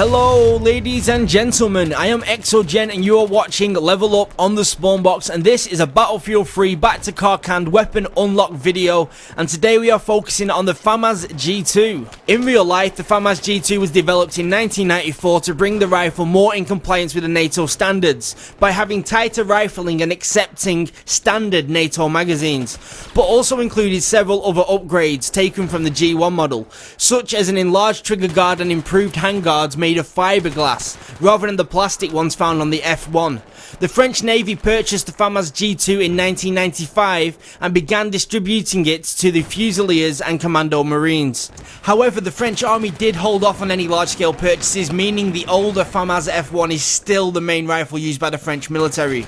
Hello ladies and gentlemen, I am Exogen and you are watching Level Up on the Spawn Box, and this is a Battlefield 3 Back to Karkand weapon unlock video, and today we are focusing on the FAMAS G2. In real life, the FAMAS G2 was developed in 1994 to bring the rifle more in compliance with the NATO standards by having tighter rifling and accepting standard NATO magazines, but also included several other upgrades taken from the G1 model, such as an enlarged trigger guard and improved handguards made of fiberglass rather than the plastic ones found on the F1. The French Navy purchased the FAMAS G2 in 1995 and began distributing it to the Fusiliers and Commando Marines. However, the French Army did hold off on any large-scale purchases, meaning the older FAMAS F1 is still the main rifle used by the French military.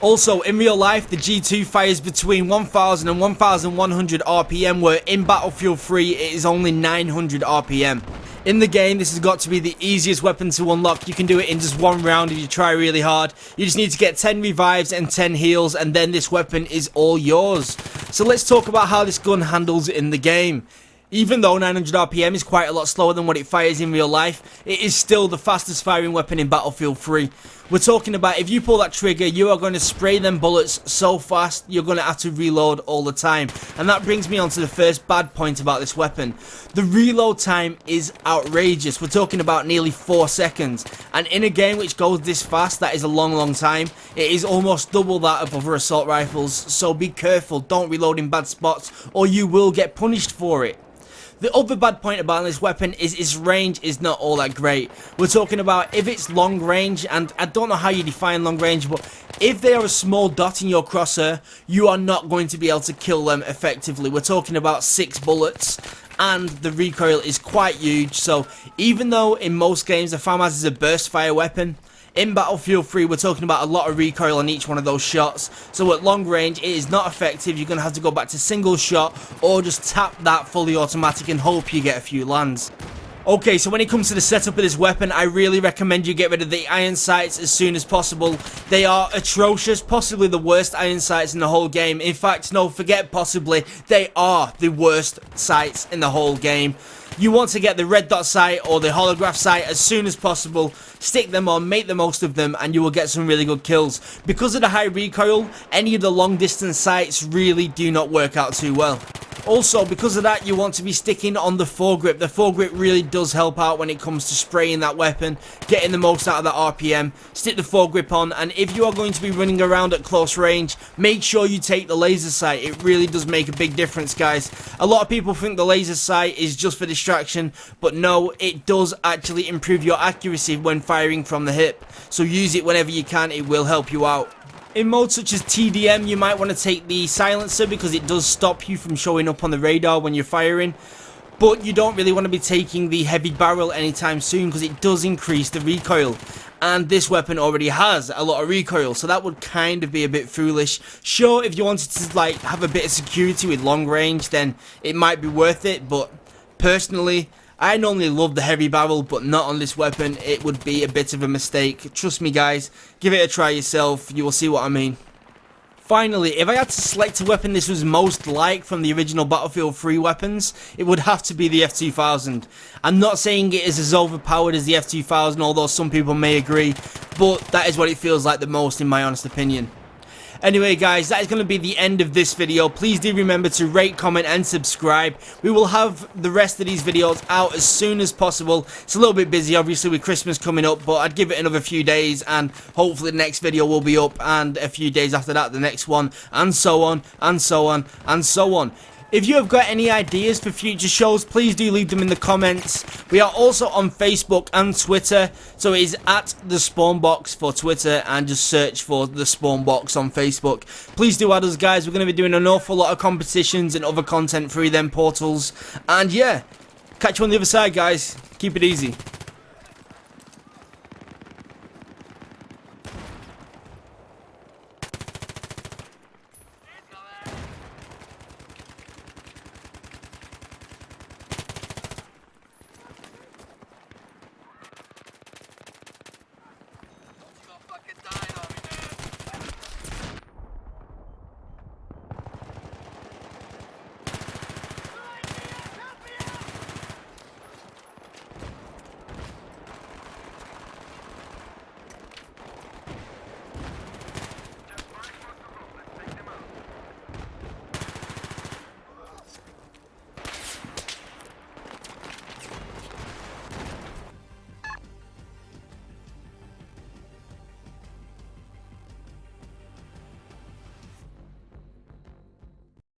Also, in real life, the G2 fires between 1000 and 1100 RPM, where in Battlefield 3 it is only 900 RPM. In the game, this has got to be the easiest weapon to unlock. You can do it in just one round if you try really hard. You just need to get 10 revives and 10 heals, and then this weapon is all yours. So let's talk about how this gun handles in the game. Even though 900 RPM is quite a lot slower than what it fires in real life, it is still the fastest firing weapon in Battlefield 3. We're talking about if you pull that trigger, you are going to spray them bullets so fast, you're going to have to reload all the time. And that brings me on to the first bad point about this weapon. The reload time is outrageous. We're talking about nearly 4 seconds. And in a game which goes this fast, that is a long time. It is almost double that of other assault rifles. So be careful, don't reload in bad spots or you will get punished for it. The other bad point about this weapon is its range is not all that great. We're talking about if it's long range, and I don't know how you define long range, but if they are a small dot in your crosshair, you are not going to be able to kill them effectively. We're talking about 6 bullets, and the recoil is quite huge. So even though in most games the FAMAS is a burst fire weapon, in Battlefield 3 we're talking about a lot of recoil on each one of those shots, so at long range it is not effective. You're going to have to go back to single shot or just tap that fully automatic and hope you get a few lands. Okay, so when it comes to the setup of this weapon, I really recommend you get rid of the iron sights as soon as possible. They are atrocious, possibly the worst iron sights in the whole game. In fact, no, forget possibly, they are the worst sights in the whole game. You want to get the red dot sight or the holograph sight as soon as possible, stick them on, make the most of them, and you will get some really good kills. Because of the high recoil, any of the long distance sights really do not work out too well. Also, because of that, you want to be sticking on the foregrip. The foregrip really does help out when it comes to spraying that weapon, getting the most out of that RPM. Stick the foregrip on, and if you are going to be running around at close range, make sure you take the laser sight. It really does make a big difference, guys. A lot of people think the laser sight is just for distraction, but no, it does actually improve your accuracy when firing from the hip. So use it whenever you can, it will help you out. In modes such as TDM, you might want to take the silencer because it does stop you from showing up on the radar when you're firing. But you don't really want to be taking the heavy barrel anytime soon because it does increase the recoil. And this weapon already has a lot of recoil, so that would kind of be a bit foolish. Sure, if you wanted to like have a bit of security with long range, then it might be worth it. But personally, I normally love the heavy barrel, but not on this weapon. It would be a bit of a mistake. Trust me, guys. Give it a try yourself. You will see what I mean. Finally, if I had to select a weapon this was most like from the original Battlefield 3 weapons, it would have to be the F2000. I'm not saying it is as overpowered as the F2000, although some people may agree, but that is what it feels like the most in my honest opinion. Anyway guys, that is going to be the end of this video. Please do remember to rate, comment and subscribe. We will have the rest of these videos out as soon as possible. It's a little bit busy obviously with Christmas coming up, but I'd give it another few days and hopefully the next video will be up, and a few days after that the next one, and so on and so on and so on. If you have got any ideas for future shows, please do leave them in the comments. We are also on Facebook and Twitter, so it is at The Spawn Box for Twitter, and just search for The Spawn Box on Facebook. Please do add us, guys. We're going to be doing an awful lot of competitions and other content through them portals. And yeah, catch you on the other side, guys. Keep it easy.